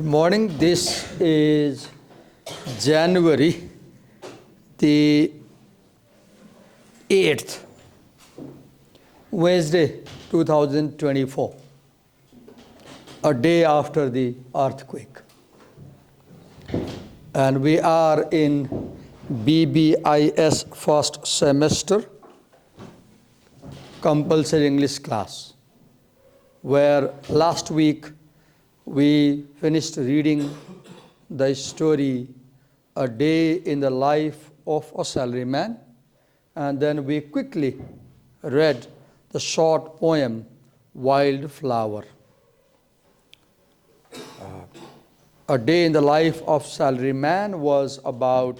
Good morning. This is January the 8th, Wednesday 2024, a day after the earthquake. And we are in BBIS first semester compulsory English class, where last week we finished reading the story A Day in the Life of a Salaryman, and then we quickly read the short poem Wildflower. A Day in the Life of Salaryman was about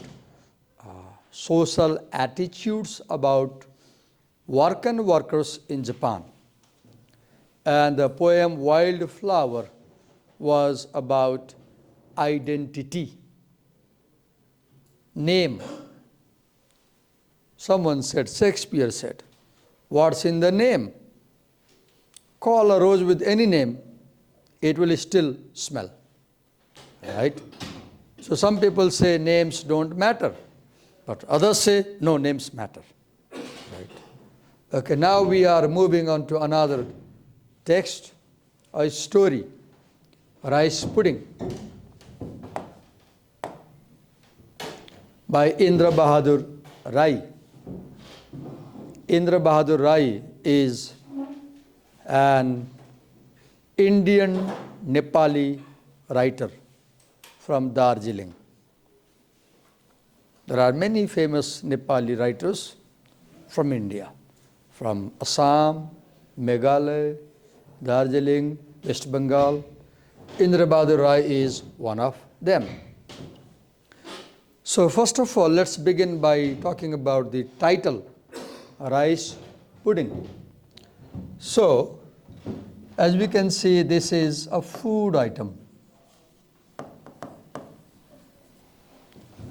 social attitudes about work and workers in Japan. And the poem Wildflower was about identity, name. Someone said, Shakespeare said, what's in the name? Call a rose with any name, it will still smell, right? So some people say names don't matter, but others say, no, names matter, right? Okay, now we are moving on to another text, a story. Rice Pudding by Indra Bahadur Rai. Indra Bahadur Rai is an Indian Nepali writer from Darjeeling. There are many famous Nepali writers from India, from Assam, Meghalaya, Darjeeling, West Bengal. Indra Bahadur Rai is one of them. So first of all, let's begin by talking about the title, Rice Pudding. So, as we can see, this is a food item,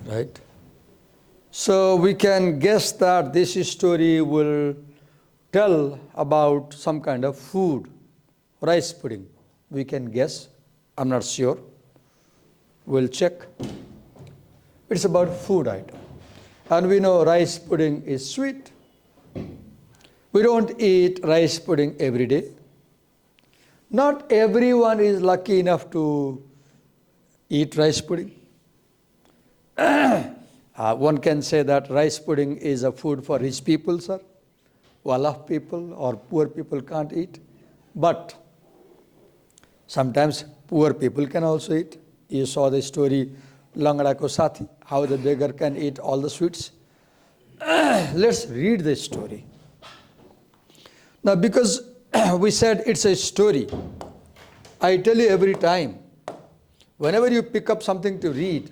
right? So we can guess that this story will tell about some kind of food, rice pudding. We can guess. I'm not sure. We'll check. It's about food item. And we know rice pudding is sweet. We don't eat rice pudding every day. Not everyone is lucky enough to eat rice pudding. One can say that rice pudding is a food for rich people, sir. Well-off people or poor people can't eat. But sometimes poor people can also eat. You saw the story, Langda Ko Sathi, how the beggar can eat all the sweets. Let's read the story. Now, because we said it's a story, I tell you every time, whenever you pick up something to read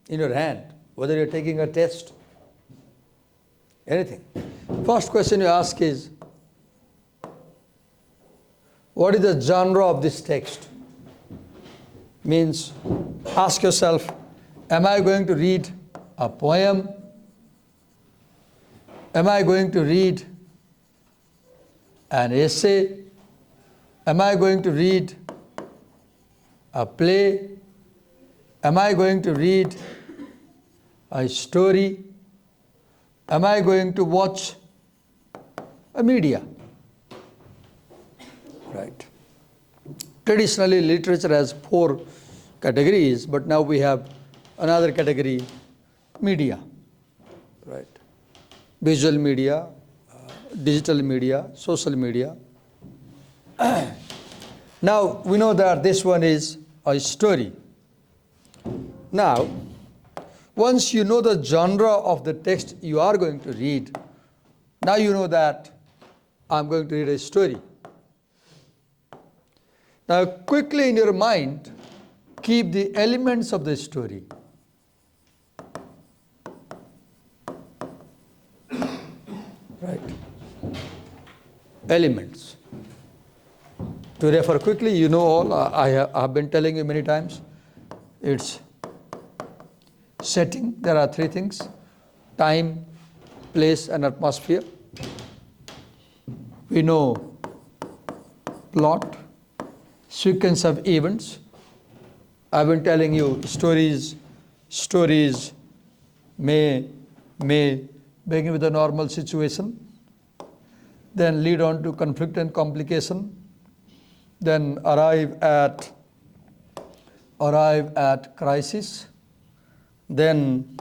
in your hand, whether you're taking a test, anything, first question you ask is, what is the genre of this text? Means, ask yourself, am I going to read a poem? Am I going to read an essay? Am I going to read a play? Am I going to read a story? Am I going to watch a media? Right. Traditionally, literature has 4 categories, but now we have another category, media, right? Visual media, digital media, social media. Now, we know that this one is a story. Now, once you know the genre of the text you are going to read, now you know that I'm going to read a story. Now, quickly in your mind, keep the elements of the story. Right? Elements. To refer quickly, you know all, I have been telling you many times, it's setting, there are 3 things, time, place, and atmosphere. We know plot, sequence of events, I've been telling you stories may begin with a normal situation, then lead on to conflict and complication, then arrive at crisis, then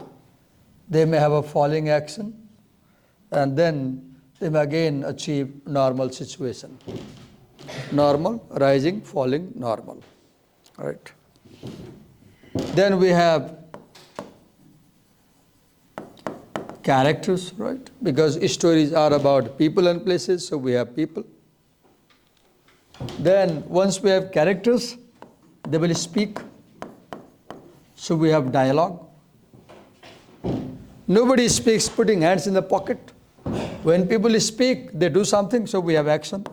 they may have a falling action, and then they may again achieve normal situation. Normal, rising, falling, normal. Right. Then we have characters, right? Because stories are about people and places, so we have people. Then once we have characters, they will speak. So we have dialogue. Nobody speaks putting hands in the pocket. When people speak, they do something, so we have action.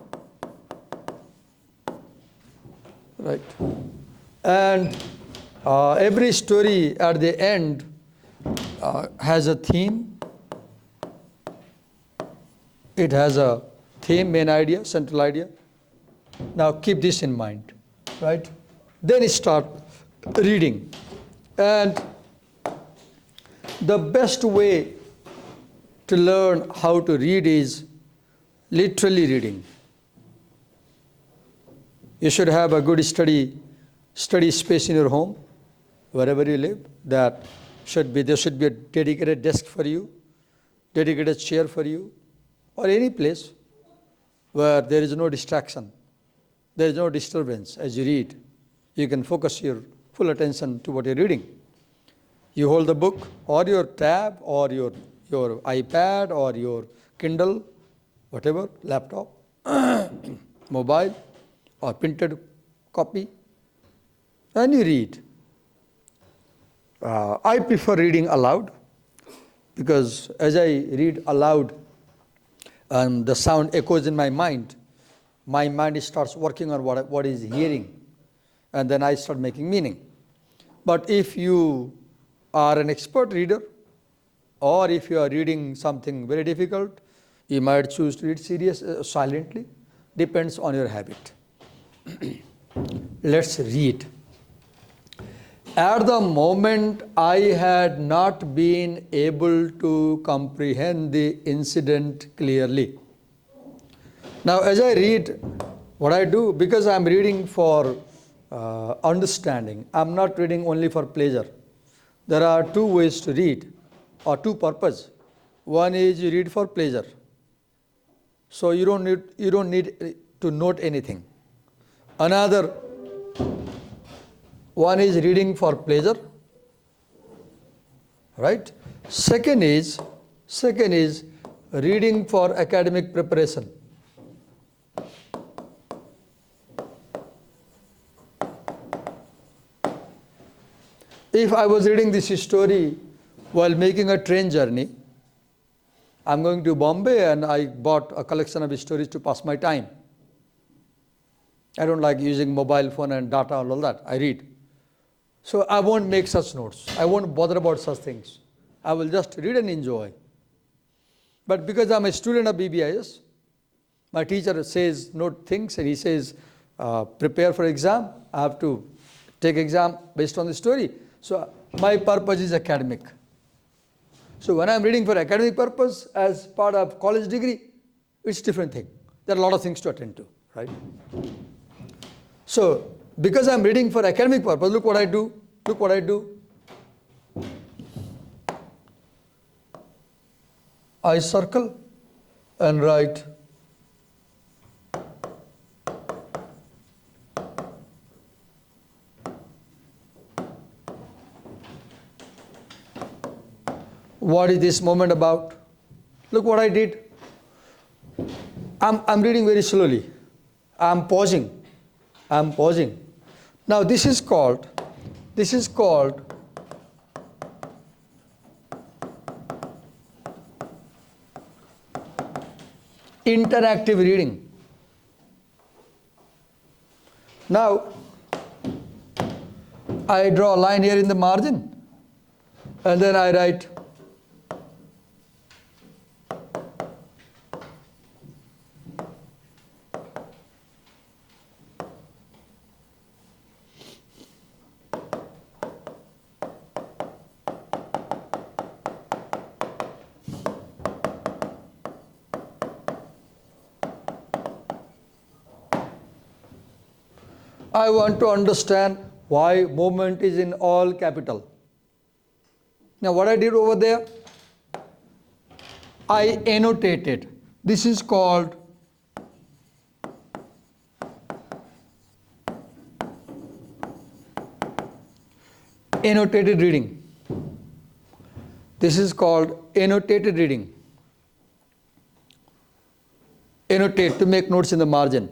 Right. And every story at the end has a theme. It has a theme, main idea, central idea. Now keep this in mind, right? Then start reading. And the best way to learn how to read is literally reading. You should have a good study space in your home, wherever you live. There should be a dedicated desk for you, dedicated chair for you, or any place where there is no distraction, there is no disturbance as you read. You can focus your full attention to what you're reading. You hold the book or your tab or your iPad or your Kindle, whatever, laptop, mobile or printed copy, and you read. I prefer reading aloud because as I read aloud and the sound echoes in my mind starts working on what is hearing, and then I start making meaning. But if you are an expert reader, or if you are reading something very difficult, you might choose to read silently. Depends on your habit. Let's read. At the moment, I had not been able to comprehend the incident clearly. Now, as I read, what I do, because I'm reading for understanding, I'm not reading only for pleasure. There are two ways to read, or two purposes. One is you read for pleasure. So you don't need to note anything. Another one is reading for pleasure, right? Second is reading for academic preparation. If I was reading this story while making a train journey, I'm going to Bombay and I bought a collection of stories to pass my time. I don't like using mobile phone and data and all that. I read. So I won't make such notes. I won't bother about such things. I will just read and enjoy. But because I'm a student of BBIS, my teacher says note things and he says prepare for exam. I have to take exam based on the story. So my purpose is academic. So when I'm reading for academic purpose as part of college degree, it's a different thing. There are a lot of things to attend to, right? So because I'm reading for academic purpose, look what I do. I circle and write what is this moment about. Look what I did. I'm reading very slowly. I'm pausing. Now this is called interactive reading. Now I draw a line here in the margin and then I write I want to understand why moment is in all capital. Now what I did over there, I annotated. This is called annotated reading. This is called annotated reading. Annotate, to make notes in the margin.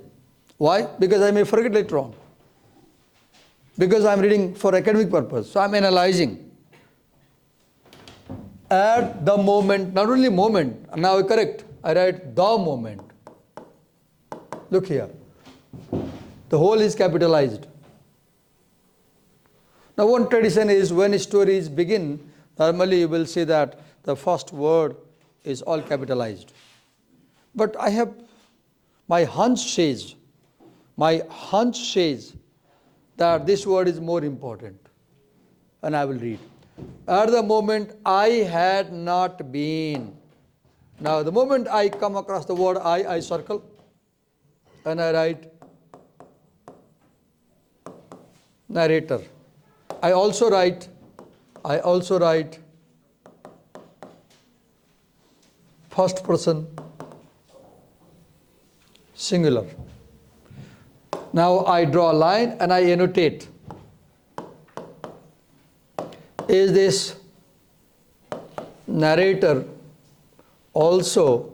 Why? Because I may forget later on. Because I'm reading for academic purpose, so I'm analyzing. At the moment, not only moment, now I correct, I write the moment. Look here. The whole is capitalized. Now one tradition is when stories begin, normally you will see that the first word is all capitalized. But my hunch says that this word is more important. And I will read. At the moment I had not been. Now the moment I come across the word I circle and I write narrator. I also write first person singular. Now I draw a line and I annotate. Is this narrator also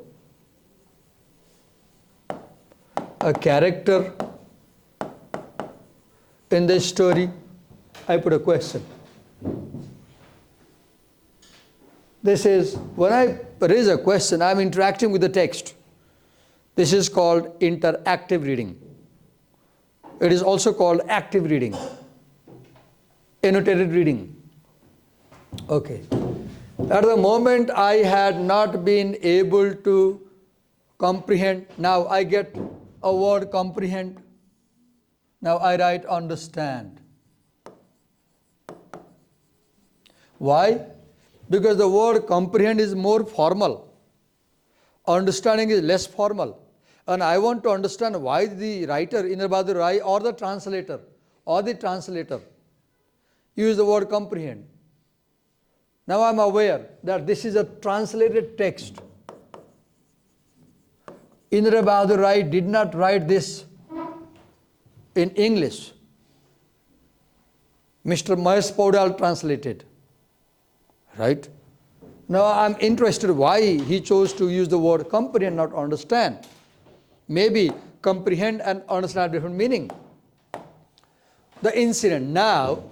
a character in this story? I put a question. This is, when I raise a question, I am interacting with the text. This is called interactive reading. It is also called active reading, annotated reading. Okay. At the moment I had not been able to comprehend. Now I get a word comprehend. Now I write understand. Why? Because the word comprehend is more formal. Understanding is less formal. And I want to understand why the writer, Indra Bahadur Rai, or the translator use the word comprehend. Now I am aware that this is a translated text. Indra Bahadur Rai did not write this in English. Mr. Mahesh Paudal translated. Right? Now I am interested why he chose to use the word comprehend, not understand. Maybe comprehend and understand have different meaning. The incident. Now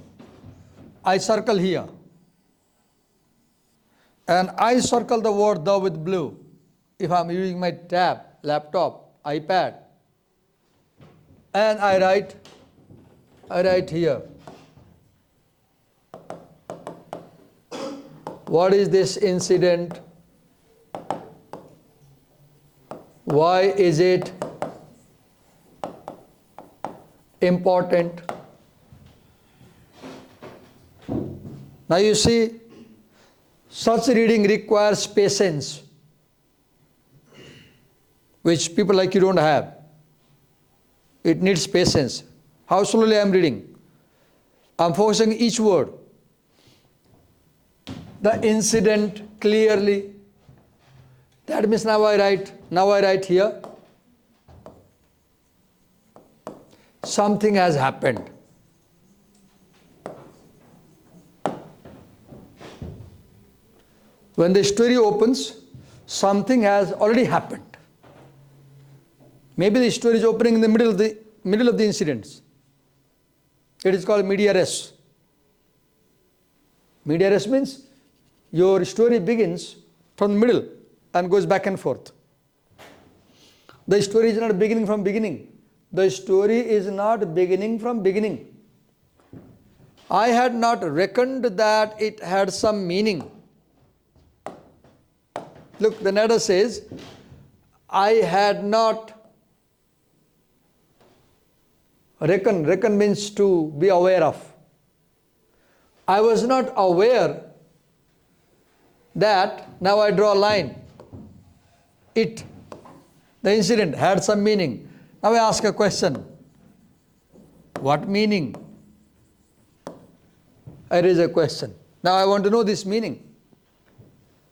I circle here. And I circle the word the with blue. If I am using my tab, laptop, iPad. And I write here. What is this incident? Why is it important? Now you see, such reading requires patience, which people like you don't have. It needs patience. How slowly I am reading. I am focusing each word. The incident clearly. That means now I write here. Something has happened. When the story opens, something has already happened. Maybe the story is opening in the middle of the incidents. It is called media res. Media res means your story begins from the middle and goes back and forth. The story is not beginning from beginning. The story is not beginning from beginning. I had not reckoned that it had some meaning. Look, the narrator says, I had not reckoned. Reckon means to be aware of. I was not aware that, now I draw a line. It, the incident had some meaning. Now I ask a question. What meaning? I raise a question. Now I want to know this meaning.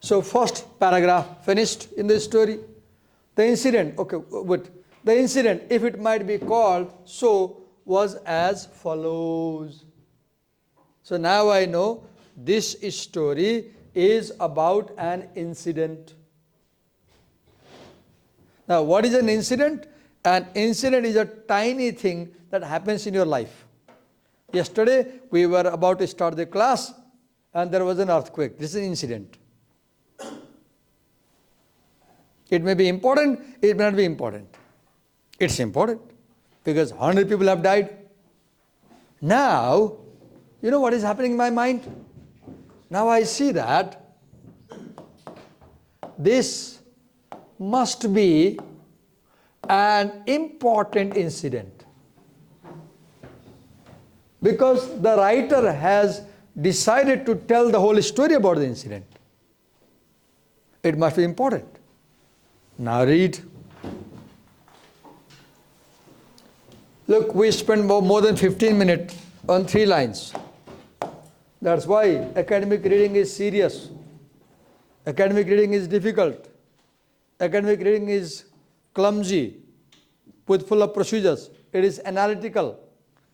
So first paragraph finished in the story. The incident, okay, but the incident, if it might be called so, was as follows. So now I know this story is about an incident. Now what is an incident? An incident is a tiny thing that happens in your life. Yesterday we were about to start the class and there was an earthquake. This is an incident. It may be important, it may not be important. It's important because 100 people have died. Now, you know what is happening in my mind? Now I see that this must be an important incident because the writer has decided to tell the whole story about the incident. It must be important. Now read. Look, we spent more than 15 minutes on 3 lines. That's why academic reading is serious. Academic reading is difficult. Academic reading is clumsy, with full of procedures. It is analytical.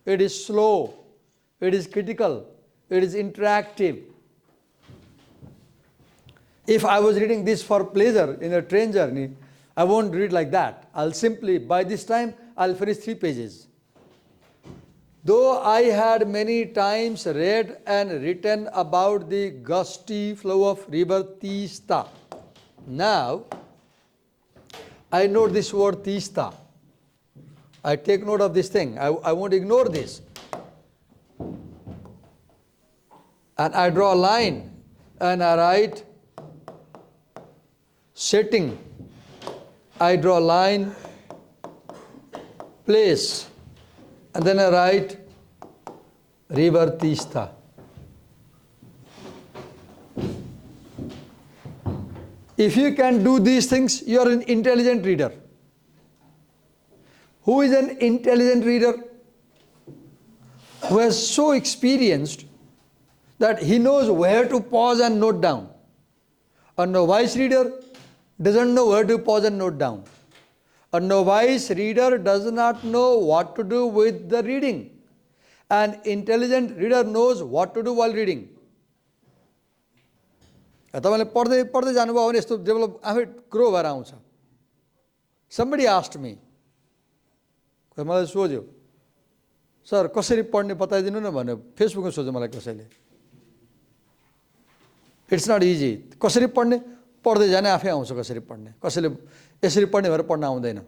It is slow. It is critical. It is interactive. If I was reading this for pleasure in a train journey, I won't read like that. I'll simply, by this time, I'll finish 3 pages. Though I had many times read and written about the gusty flow of river Tista. Now, I note this word Tista. I take note of this thing. I won't ignore this. And I draw a line and I write setting. I draw a line, place, and then I write river Tista. If you can do these things, you are an intelligent reader. Who is an intelligent reader? Who has so experienced that he knows where to pause and note down. A novice reader doesn't know where to pause and note down. A novice reader does not know what to do with the reading. An intelligent reader knows what to do while reading. तपाईँले पढ्दै पढ्दै जानुभयो भने यस्तो develop आफै grow भएर आउँछ. Somebody asked me, मलाई सोध्यो, सर कसरी पढ्ने बताइदिनु न भन्यो. फेसबुकमा सोध्यो मलाई कसैले. It's not easy. कसरी पढ्ने? पढ्दै जाने आफै आउँछ कसरी पढ्ने. कसैले यसरी पढ्ने भएर पढ्न आउँदैन.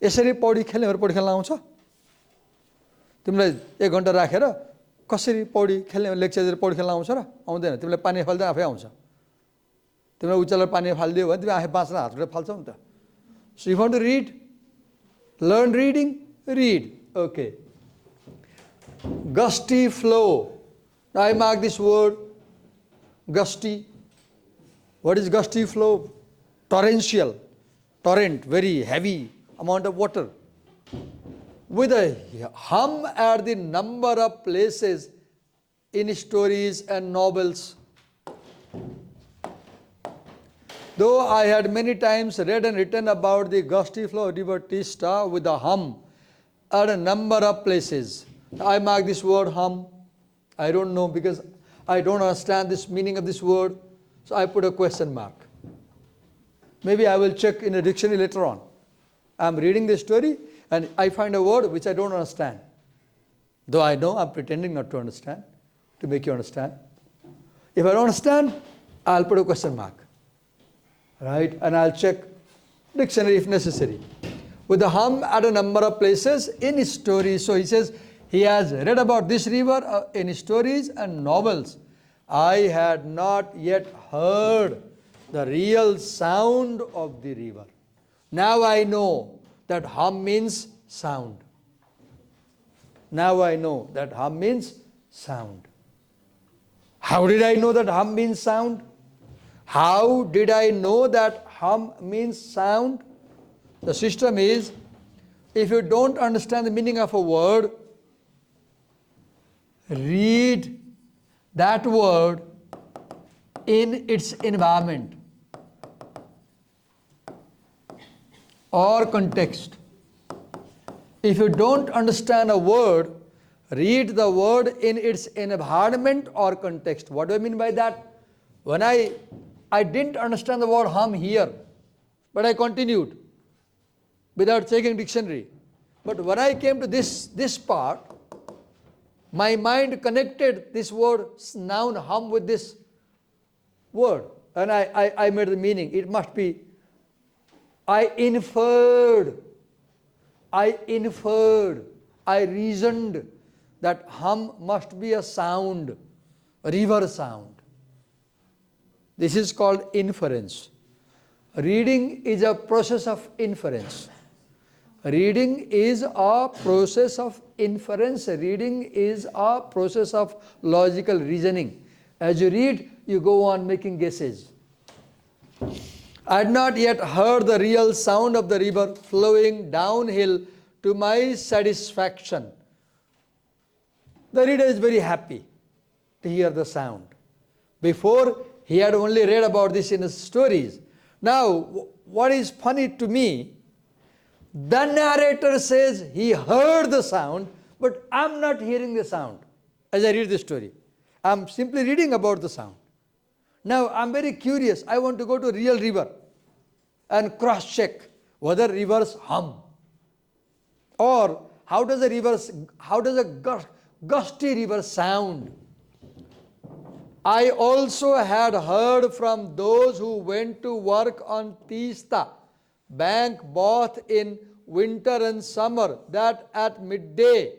यसरी पौडी खेल्ने भएर पौडी खेल्न आउँछ? तिमीलाई 1 घण्टा राखेर कसरी पौडी खेल्ने लेक्चर दिएर पौडी खेल्न आउँछ र? आउँदैन. तिमीलाई पानी फाल्दै आफै आउँछ. तिमीलाई उचालेर पानी फालिदियो भने तिमी आफै बाँच्न हातले फाल्छौ नि त. So you want to read? Learn reading? Read. Okay. Gusty flow. Now I mark this word gusty. What is gusty flow? Torrential. Torrent, very heavy amount of water. With a hum at the number of places in stories and novels. Though I had many times read and written about the gusty flow of river Tista with a hum at a number of places. I mark this word hum. I don't know because I don't understand this meaning of this word. So I put a question mark. Maybe I will check in a dictionary later on. I am reading the story and I find a word which I don't understand. Though I know I'm pretending not to understand, to make you understand. If I don't understand, I'll put a question mark. Right? And I'll check dictionary if necessary. With the hum at a number of places in stories. So he says he has read about this river in stories and novels. I had not yet heard the real sound of the river. Now I know that hum means sound. Now I know that hum means sound. How did I know that hum means sound? How did I know that hum means sound? The system is, if you don't understand the meaning of a word, read that word in its environment or context. If you don't understand a word, read the word in its environment or context. What do I mean by that? When I didn't understand the word hum here, but I continued without checking dictionary. But when I came to this part, my mind connected this word noun hum with this word, and I made the meaning. It must be, I inferred, I reasoned that hum must be a sound, a river sound. This is called inference. Reading is a process of inference. Reading is a process of inference. Reading is a process of logical reasoning. As you read, you go on making guesses. I had not yet heard the real sound of the river flowing downhill to my satisfaction. The reader is very happy to hear the sound. Before, he had only read about this in his stories. Now, what is funny to me, the narrator says he heard the sound, but I'm not hearing the sound as I read the story. I'm simply reading about the sound. Now, I'm very curious. I want to go to a real river and cross-check whether rivers hum. Or how does a gusty river sound? I also had heard from those who went to work on Teesta bank both in winter and summer that at midday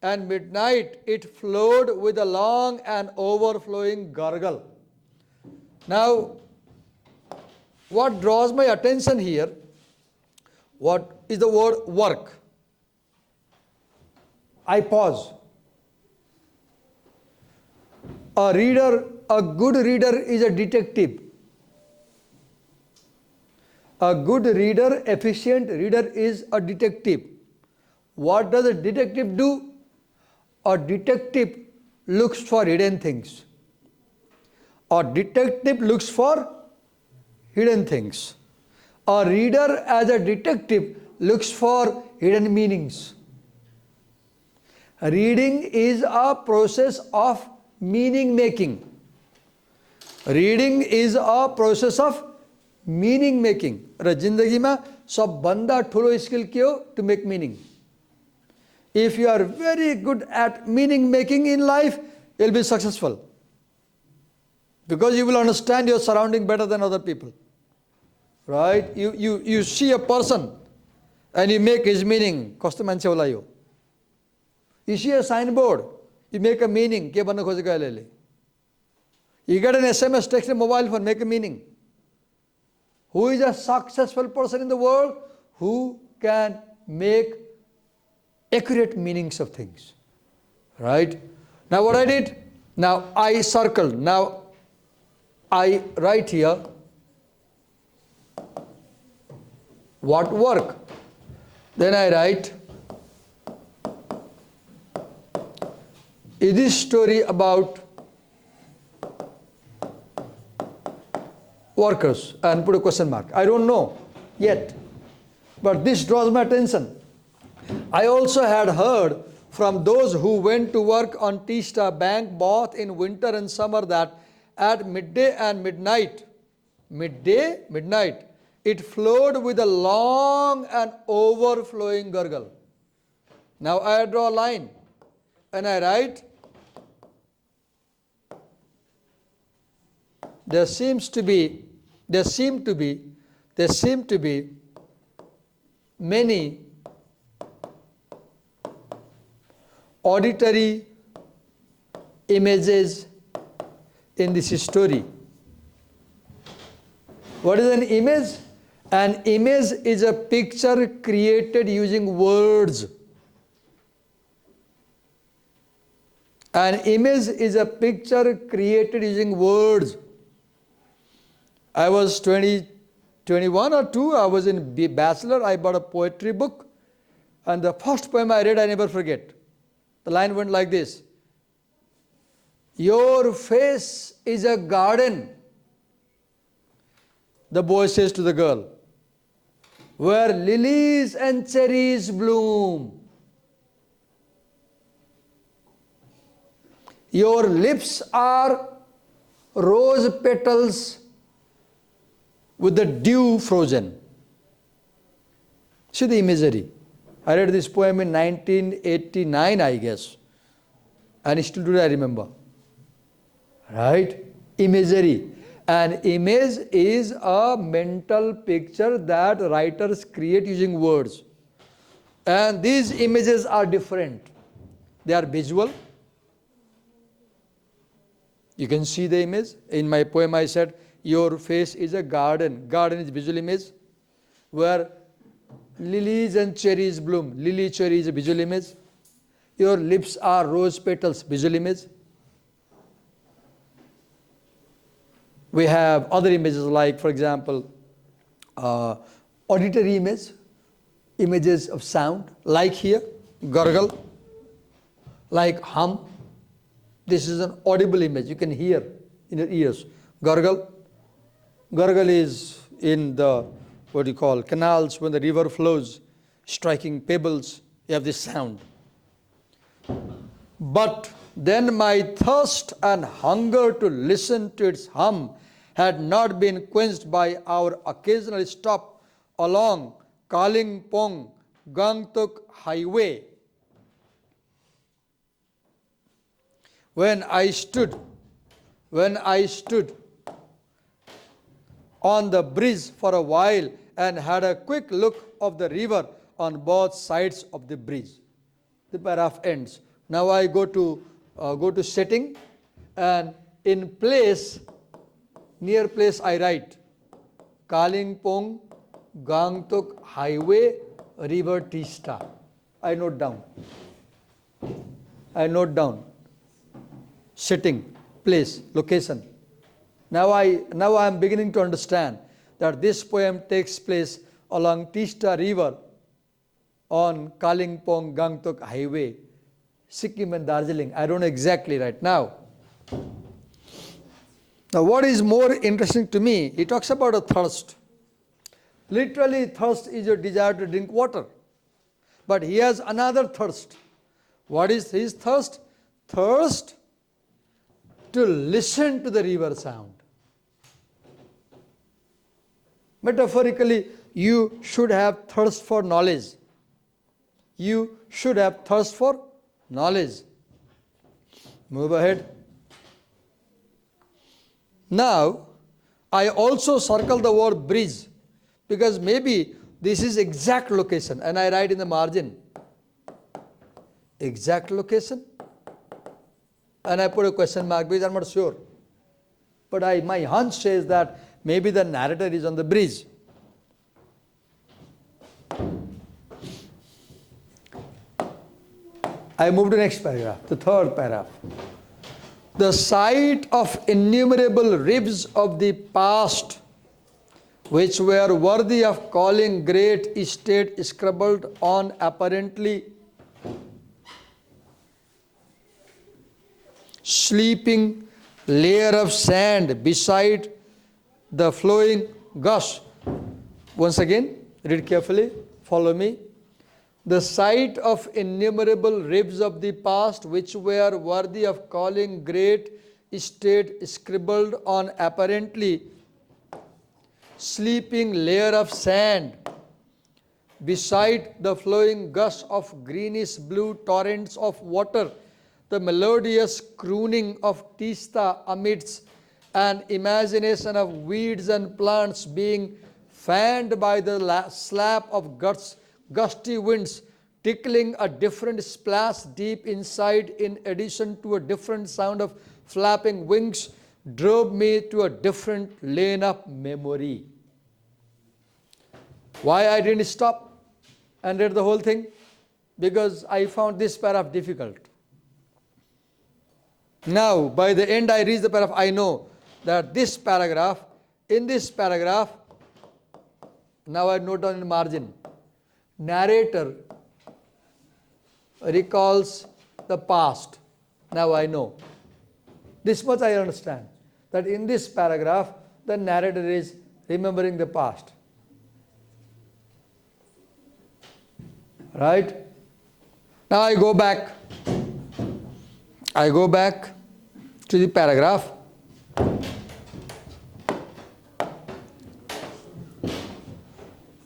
and midnight it flowed with a long and overflowing gurgle. Now, what draws my attention here, what is the word work? I pause. A good reader is a detective. A good reader, efficient reader is a detective. What does a detective do? A detective looks for hidden things. A detective looks for hidden things. A reader as a detective looks for hidden meanings. Reading is a process of meaning making. Reading is a process of meaning making. र जिन्दगीमा सबभन्दा ठुलो skill के हो? To make meaning. If you are very good at meaning making in life, you will be successful. Because you will understand your surrounding better than other people. Right? You see a person and you make his meaning. कस्तो मान्छे होला यो? You see a signboard, you make a meaning. के भन्न खोजेको यसले? You get an SMS text in mobile phone, make a meaning. Who is a successful person in the world? Who can make accurate meanings of things. Right? Now what I did? Now I circled. Now I write here what work. Then I write, is this story about workers? And put a question mark. I don't know yet, but this draws my attention. I also had heard from those who went to work on Teesta Bank both in winter and summer that at midday and midnight, it flowed with a long and overflowing gurgle. Now I draw a line and I write, there seem to be many auditory images in this story. What is an image? An image is a picture created using words. An image is a picture created using words. I was 21 or 2, I was in bachelor, I bought a poetry book, and the first poem I read I never forget. The line went like this: Your face is a garden, the boy says to the girl, where lilies and cherries bloom. Your lips are rose petals with the dew frozen. See the imagery. I read this poem in 1989, I guess. And still today I remember. Right? Imagery. An image is a mental picture that writers create using words. And these images are different. They are visual. You can see the image. In my poem I said, your face is a garden. Garden is visual image. Where lilies and cherries bloom. Lily, cherry is a visual image. Your lips are rose petals, visual image. We have other images like, for example, auditory image, images of sound, like here, gurgle, like hum. This is an audible image, you can hear in your ears. Gurgle. Gurgle is in the, what you call, canals when the river flows, striking pebbles, you have this sound. But then my thirst and hunger to listen to its hum had not been quenched by our occasional stop along Kalimpong Gangtok highway. When I stood on the bridge for a while and had a quick look of the river on both sides of the bridge. The paragraph ends. Now I go to setting, and in place, near place I write Kalimpong Gangtok highway, river Tista. I note down. Setting, place, location. Now I am beginning to understand that this poem takes place along Tista river on Kalimpong Gangtok highway, Sikkim and Darjeeling. I don't know exactly right now. Now what is more interesting to me, he talks about a thirst. Literally thirst is your desire to drink water. But he has another thirst. What is his thirst? Thirst to listen to the river sound. Metaphorically, you should have thirst for knowledge. You should have thirst for knowledge. Move ahead. Now, I also circle the word bridge because maybe this is exact location, and I write in the margin exact location, and I put a question mark because I'm not sure. But my hunch says that maybe the narrator is on the bridge. I move to the next paragraph, the third paragraph. The sight of innumerable ribs of the past, which were worthy of calling great estate, scribbled on apparently sleeping layer of sand beside the flowing gush. Once again, read carefully, follow me. The sight of innumerable ribs of the past, which were worthy of calling great estate, scribbled on apparently sleeping layer of sand beside the flowing gush of greenish blue torrents of water, the melodious crooning of Tista amidst an imagination of weeds and plants being fanned by the slap of gusty winds, tickling a different splash deep inside in addition to a different sound of flapping wings, drove me to a different lane of memory. Why I didn't stop and read the whole thing? Because I found this paragraph difficult. Now, by the end I read the paragraph, I know that in this paragraph, now I note down in the margin, narrator recalls the past. Now I know. This much I understand, that in this paragraph, the narrator is remembering the past. Right? Now I go back to the paragraph.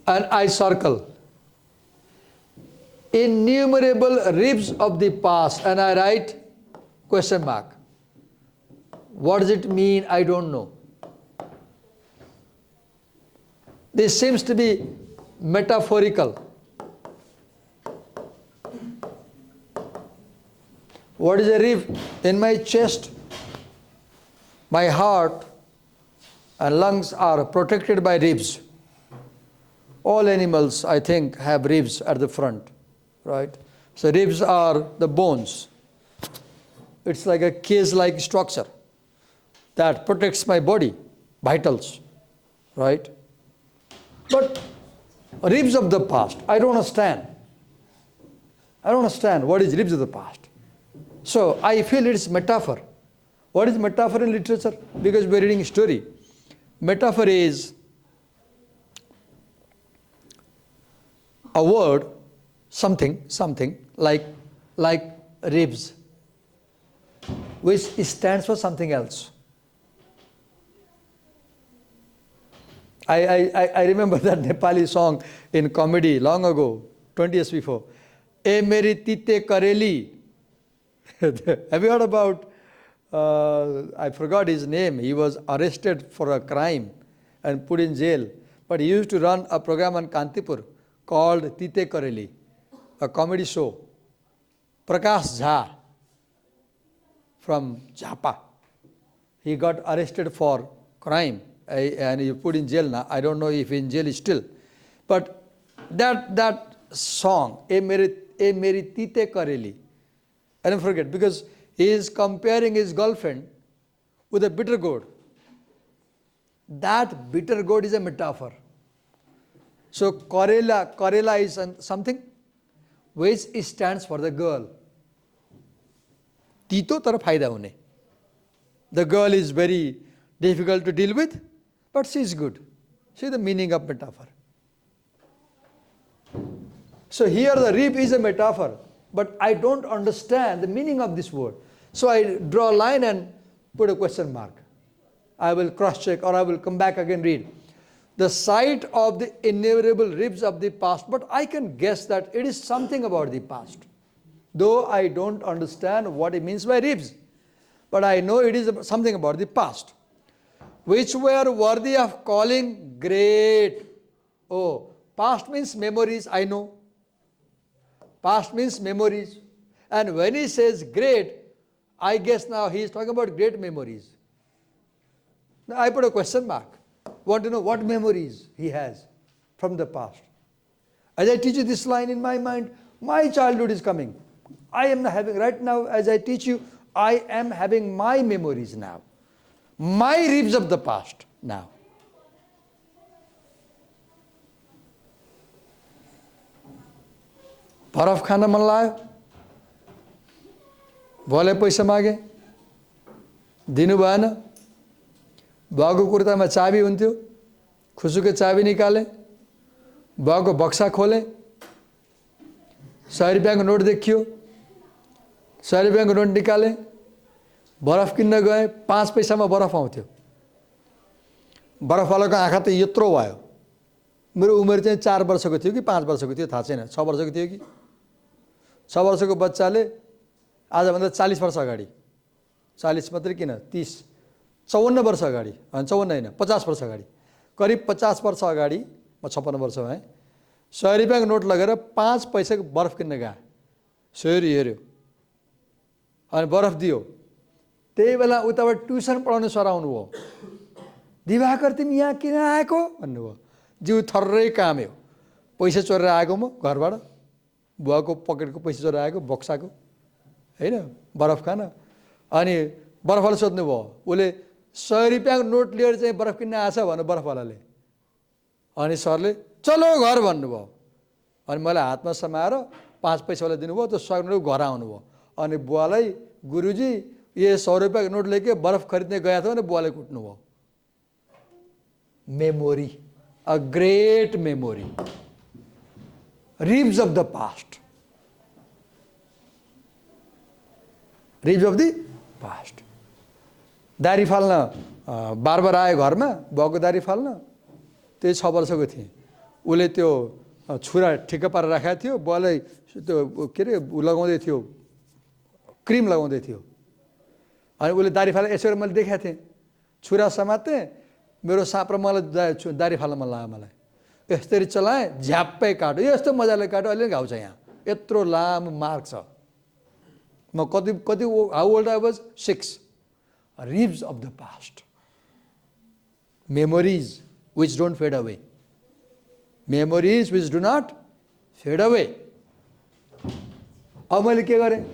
And I circle innumerable ribs of the past, and I write question mark. What does it mean? I don't know. This seems to be metaphorical. What is a rib? In my chest, my heart and lungs are protected by ribs. All animals, I think, have ribs at the front, right? So ribs are the bones. It's like a cage-like structure that protects my body, vitals, right? But ribs of the past, I don't understand. I don't understand what is ribs of the past. So I feel it's metaphor. What is metaphor in literature? Because we're reading a story. Metaphor is a word, something like ribs, which stands for something else. I remember that Nepali song in comedy long ago, 20 years before. E meri tite kareli. Have you heard about, I forgot his name. He was arrested for a crime and put in jail. But he used to run a program on Kantipur called Tite Kareli, a comedy show. Prakash Jha from Jhapa. He got arrested for crime and he put in jail now. I don't know if in jail still. But that song, E meri tite kareli, I don't forget, because he is comparing his girlfriend with a bitter gourd. That bitter gourd is a metaphor. So Karela is something which stands for the girl. Tito taraf फायदा होने. The girl is very difficult to deal with, but she is good. See the meaning of metaphor. So here the rib is a metaphor, but I don't understand the meaning of this word. So I draw a line and put a question mark. I will cross-check or I will come back again read. The sight of the innumerable ribs of the past, but I can guess that it is something about the past. Though I don't understand what it means by ribs, but I know it is something about the past, which were worthy of calling great. Oh, past means memories, I know. Past means memories. And when he says great, I guess now he is talking about great memories. Now I put a question mark. Want to know what memories he has from the past. As I teach you this line in my mind, my childhood is coming. I am having, right now as I teach you, I am having my memories now. My ribs of the past now. बरफ खान मन लाग्यो, भोले पैसा मागे, दिनु भएन, बुवाको कुर्तामा चाबी हुन्थ्यो, खुसुके चाबी निकाले, बुवाको बक्सा खोले, 100 रुपैयाँको नोट देखियो, 100 रुपैयाँको नोट निकाले, बरफ किन्न गए, 5 पैसामा बरफ आउँथ्यो। बरफवालाको आँखा त यत्रो भयो। मेरो उमेर चाहिँ 4 वर्षको थियो कि 5 वर्षको थियो थाहा छैन, 6 वर्षको थियो कि 6 वर्षको बच्चाले आजभन्दा 40 वर्ष अगाडि, 40 मात्रै किन 30, 54 वर्ष अगाडि, 54 होइन 50 वर्ष अगाडि, करिब 50 वर्ष अगाडि, म 56 वर्ष भएँ, 100 रुपैयाँको नोट लगेर 5 पैसाको बरफ किन्न गए, छोरी हेऱ्यो अनि बरफ दियो। त्यही बेला उताबाट ट्युसन पढाउने सर आउनुभयो। दिवाकर तिमी यहाँ किन आएको भन्नुभयो। जिउ थर्रै काम्यो। पैसा चोरेर आएको म घरबाट, बुवाको पकेटको पैसा चोरेर आएको बक्साको, हैन, बरफ खान। अनि बरफवाला सोध्नुभयो, उसले 100 रुपैयाँको नोट लिएर चाहिँ बरफ किन्न आछ भन्नु बरफवालाले। अनि सरले चलो घर भन्नुभयो। अनि मलाई हातमा समाएर 5 पैसावाला दिनुभयो, त्यो 100 नोट घर आउनुभयो। अनि बुवालाई गुरुजी ये 100 रुपये का नोट लेके बर्फ खरीदने गया था, बुआ ले कुटनु हुआ. Memory, a great memory. Reefs of the past. Reefs of the past. दारी फाल्न बार बार आयो घरमा, बुवाको दारी फाल्न. त्यही 6 वर्षको थिएँ. उसले त्यो छुरा ठिक्क पारेर राखेको थियो, बुवालाई त्यो के अरे लगाउँदै थियो, क्रिम लगाउँदै थियो. अनि उसले दारी फालेर यसो मैले देखाएको थिएँ. छुरा समातेँ, मेरो साँप र मलाई दारी फाल्न मन लाग्यो. मलाई यसरी चलाएँ, झ्याप्पै काट्यो. यस्तो मजाले काट्यो, अहिले घाउ छ यहाँ. यत्रो लामो मार्क छ. म कति how old I was? 6. Reefs of the past. Memories which don't fade away. Memories which do not fade away. अब मैले के गरेँ?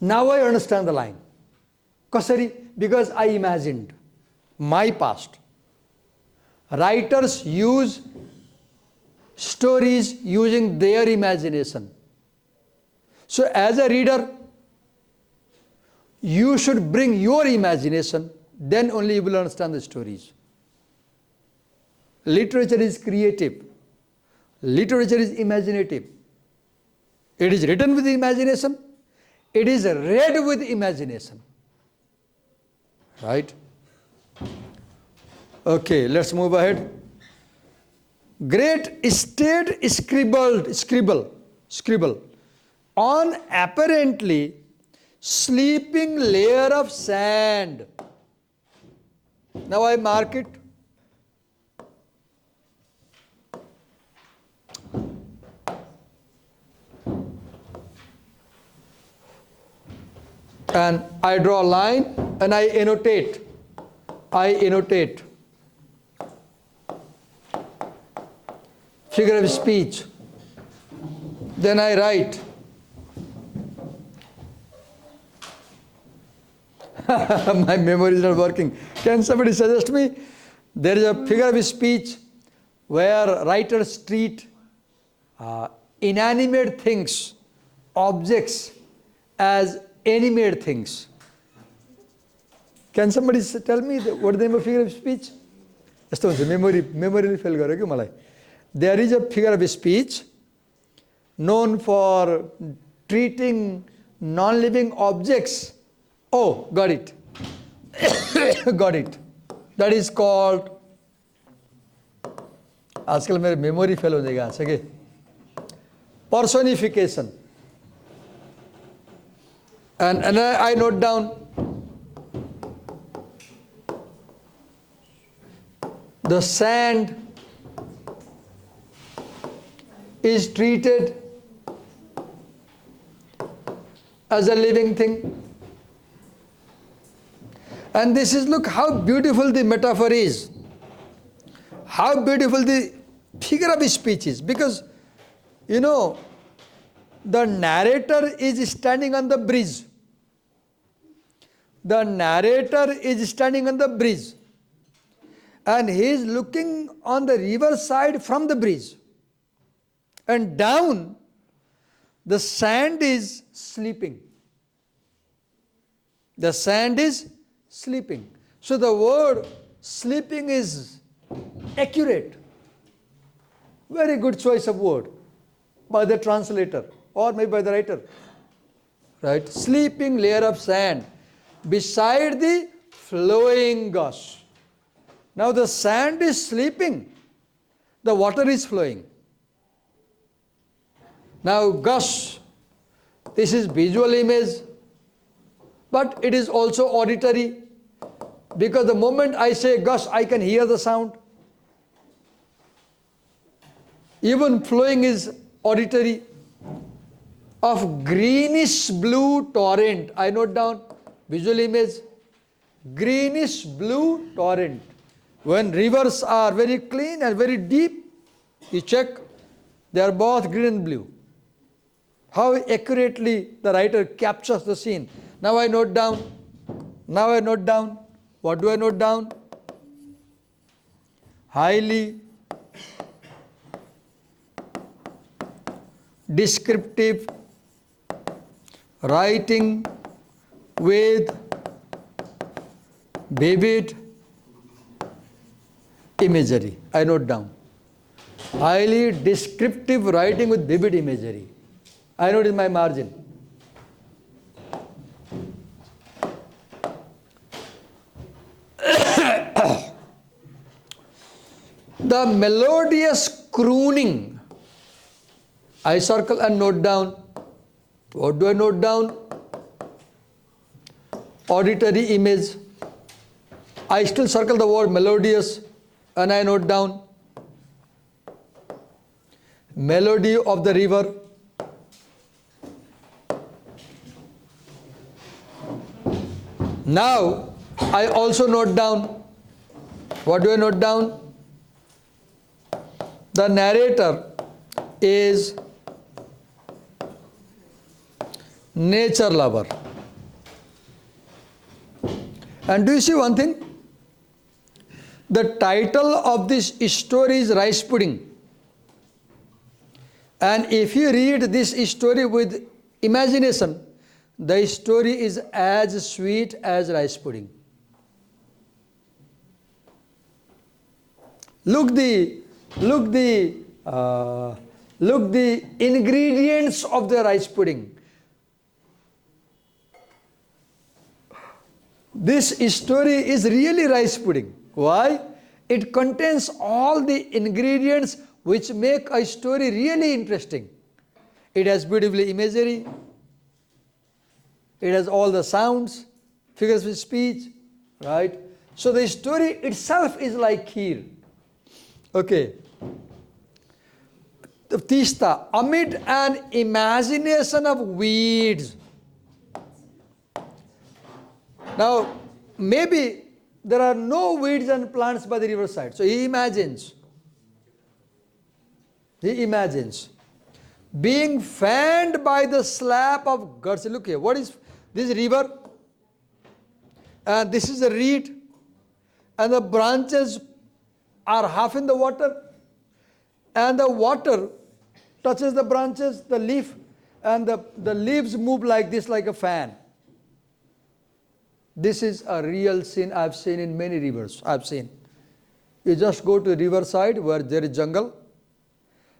Now I understand the line. कसरी? Because I imagined my past. Writers use stories using their imagination. So as a reader, you should bring your imagination, then only you will understand the stories. Literature is creative. Literature is imaginative. It is written with imagination. It is read with imagination. Right? Okay, let's move ahead. Great state scribble on apparently sleeping layer of sand. Now I mark it. And I draw a line and I annotate. Figure of speech. Then I write. My memory is not working. Can somebody suggest me? There is a figure of speech where writers treat inanimate things, objects, as animate things. Can somebody tell me what is the name of figure of speech? Memory fail garyo ke malai. There is a figure of speech known for treating non-living objects. Oh, got it. Got it. That is called. आजकल मेरे memory fail हो जाएगा आज के. Personification. And I note down the sand is treated as a living thing. And this is, look how beautiful the metaphor is. How beautiful the figure of speech is. Because, you know, the narrator is standing on the bridge. The narrator is standing on the bridge. And he is looking on the river side from the bridge. And down, the sand is sleeping. The sand is sleeping. So the word sleeping is accurate. Very good choice of word by the translator or maybe by the writer. Right? Sleeping layer of sand beside the flowing gush. Now the sand is sleeping, the water is flowing. Now gush, this is visual image, but it is also auditory, because the moment I say gush, I can hear the sound. Even flowing is auditory. Of greenish blue torrent, I note down, visual image, greenish blue torrent. When rivers are very clean and very deep, you check, they are both green and blue. How accurately the writer captures the scene. Now I note down. What do I note down? Highly descriptive writing with Vivid imagery. I note down. Highly descriptive writing with vivid imagery. I note in my margin. The melodious crooning. I circle and note down. What do I note down? Auditory image. I still circle the word melodious and I note down melody of the river. Now I also note down. What do I note down? The narrator is nature lover. And do you see one thing? The title of this story is rice pudding. And if you read this story with imagination, the story is as sweet as rice pudding. Look the ingredients of the rice pudding. This story is really rice pudding. Why? It contains all the ingredients which make a story really interesting. It has beautiful imagery. It has all the sounds, figures of speech, right? So the story itself is like kheer. Okay. The tista, amid an imagination of weeds. Now, maybe there are no weeds and plants by the riverside. So he imagines being fanned by the slap of guts. Look here, what is this river? And this is a reed, and the branches are half in the water, and the water touches the branches, the leaf, and the leaves move like this, like a fan. This is a real scene I've seen in many rivers. You just go to riverside where there is jungle,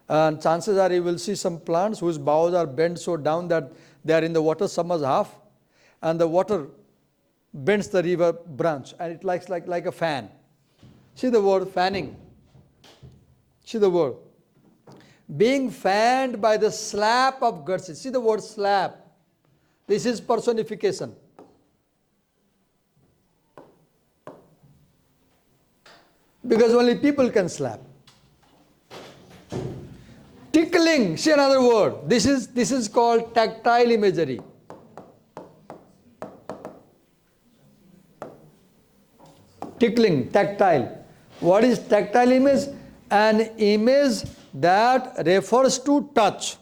and chances are you will see some plants whose boughs are bent so down that they are in the water, some as half, and the water bends the river branch, and it likes like a fan. See the word fanning. See the word. Being fanned by the slap of guts. See the word slap. This is personification. Because only people can slap. Tickling, see another word. This is called tactile imagery. Tickling, tactile. What is tactile image? An image that refers to touch.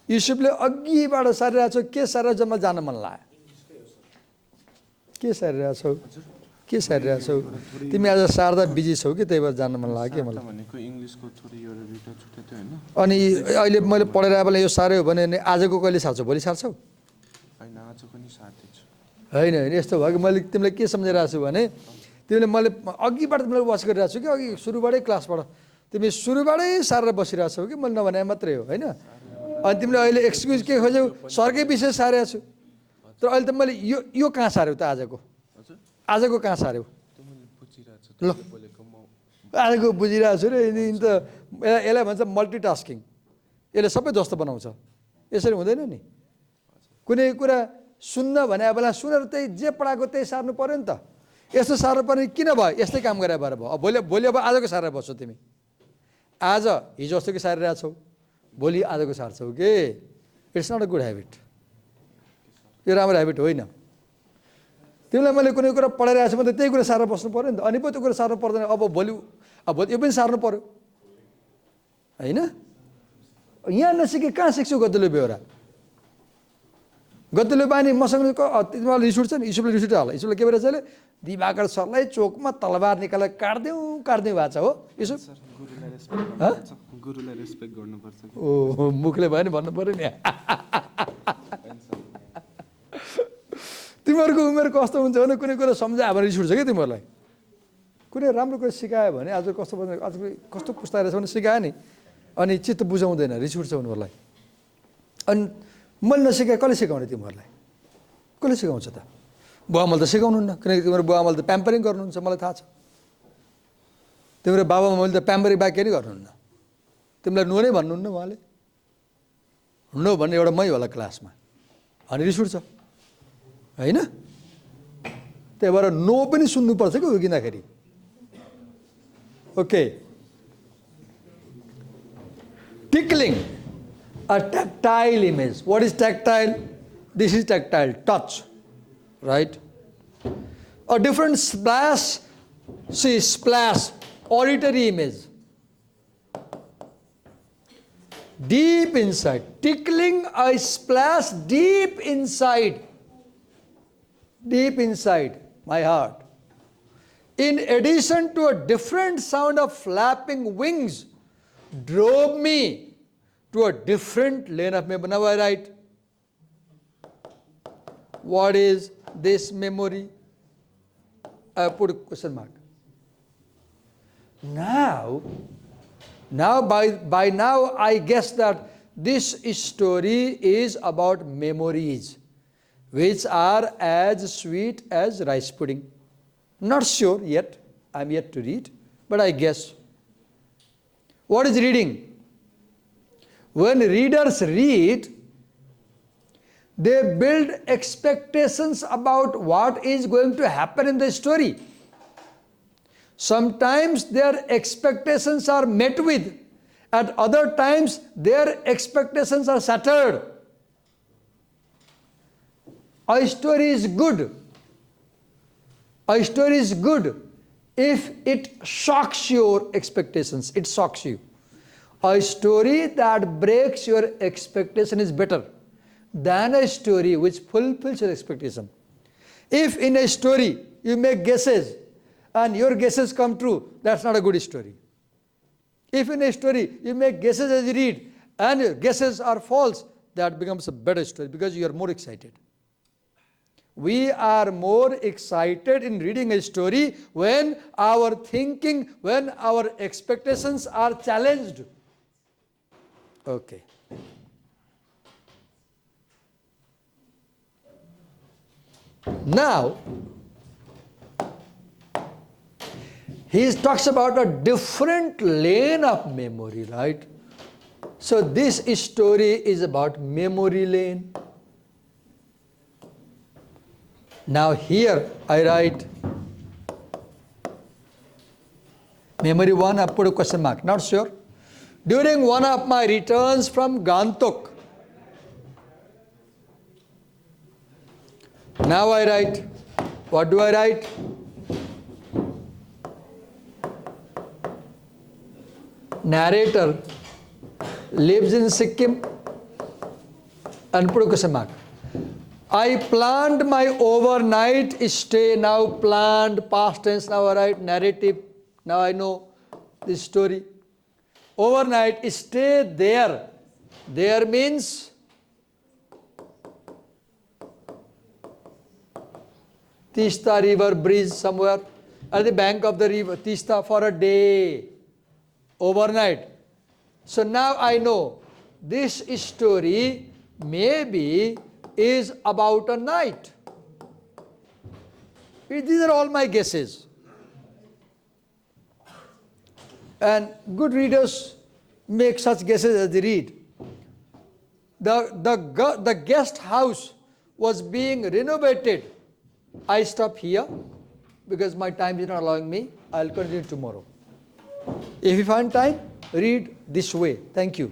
युसुफले अघिबाट सारिरहेको छ, के सारेर जम्मा जान मन लाग्यो? के सारिरहेको छौ? के सारिरहेको छौ? तिमी आज सार्दा बिजी छौ कि त्यही भएर जान मन लाग्यो के मलाई? भनेको इंग्लिशको थोरै एउटा दुईटा छुट्टै हैन? अनि अहिले मैले पढेर आएपछि यो सार्यो भने आजको कहिले सार्छौ? भोलि सार्छौ? हैन, आजको नि सार्दैछु। हैन हैन, यस्तो भयो कि मैले तिमीलाई के सम्झाइरहेको छु भने तिमीले मैले अघिबाट तिमीलाई वाच गरिरहेको छु कि अघि सुरुबाटै क्लासबाट तिमी सुरुबाटै सारेर बसिरहेको छौ कि मैले नभने मात्रै हो हैन? अनि तिमीले अहिले एक्सक्युज के खोज्यौ? सरकै विषय सारेको छु। तर अहिले त मैले यो कहाँ सार्यौ त आजको? आजको कहाँ सार्यौ? ल आजको बुझिरहेको छु रे। यिनी त यसलाई भन्छ मल्टिटास्किङ। यसले सबै जस्तो बनाउँछ। यसरी हुँदैन नि। कुनै कुरा सुन्न भने बेला सुनेर त्यही जे पढाएको त्यही सार्नु पर्यो नि त। यस्तो सार्नु पर्ने किन भयो? यस्तै काम गरेर भएर भयो। भोलि अब आजको सारेर बस्छौ तिमी। आज हिजो अस्तिको सारिरहेको छौ, भोलि आजको सार्छौ के? It's not a good habit. यो राम्रो हेबिट होइन। तिमीलाई मैले कुनै कुरा पढाइरहेको छु भने त्यही कुरा सारेर बस्नु पर्यो नि त। अनि पो त्यो कुरा सार्नु पर्दैन। अब भोलि यो पनि सार्नु पर्यो होइन? यहाँ नसिके कहाँ सिक्छौ गतिलो बेहोरा? गतिलो बानी मसँग तिमीलाई रिस उठ्छ नि? युसुफले रिस उठ्यो होला। युसुफले के भइरहेछ अहिले? दिवाकर सरलाई चोकमा तलवार निकालेर काट्दिउँ भएको छ हो युसुफ? गुरुलाई रेस्पेक्ट गर्नुपर्छ। ओ मुखले भयो नि भन्नु पर्यो नि। तिमी तिमीहरूको उमेर कस्तो हुन्छ भने कुनै कुरा सम्झायो भने रिस उठ्छ क्या तिमीहरूलाई। कुनै राम्रो कुरा सिकायो भने आज कस्तो आज कस्तो पुस्ता रहेछ भने सिकायो नि, अनि चित्त बुझाउँदैन, रिस उठ्छ उनीहरूलाई। अनि मैले नसिकाए कसले सिकाउने तिमीहरूलाई? कसले सिकाउँछ त? बुवाआमाले त सिकाउनुहुन्न, किनकि तिम्रो बुवाआमाले त प्याम्परिङ गर्नुहुन्छ, मलाई थाहा छ। तिम्रो बाबाआमाले त प्याम्परिङ बाहेक केही गर्नुहुन्न। तिमीलाई नो नै भन्नुहुन्न उहाँले, नो भन्ने एउटा मै होला क्लासमा, अनि रिस उठ्छ होइन? त्यही भएर नो पनि सुन्नुपर्छ कि हुर्किँदाखेरि। Okay, tickling, a tactile image. What is tactile? This is tactile, touch, right? A different splash, see splash, auditory image. Deep inside, tickling a splash deep inside my heart. In addition to a different sound of flapping wings, drove me to a different lane of memory. Now I write, what is this memory? I put a question mark. Now by now I guess that this story is about memories which are as sweet as rice pudding. Not sure yet, I'm yet to read, but I guess. What is reading? When readers read, they build expectations about what is going to happen in the story. Sometimes their expectations are met with, at other times their expectations are shattered. A story is good. A story is good if it shocks your expectations. It shocks you. A story that breaks your expectation is better than a story which fulfills your expectation. If in a story you make guesses and your guesses come true, that's not a good story. If in a story you make guesses as you read and your guesses are false, that becomes a better story because you are more excited. We are more excited in reading a story when our thinking, when our expectations are challenged. Okay. Now, he talks about a different lane of memory, right? So this story is about memory lane. Now here I write memory 1, I put a question mark, not sure. During one of my returns from Gantok, now I write, what do I write? Narrator lives in Sikkim and put a question mark. I planned my overnight stay, now planned, past tense, now I write narrative, now I know this story. Overnight stay there. There means Tista river bridge somewhere at the bank of the river, Tista for a day, overnight. So now I know this story maybe is about a night. These are all my guesses. And good readers make such guesses as they read. The guest house was being renovated. I stop here because my time is not allowing me. I'll continue tomorrow. If you find time, read this way. Thank you.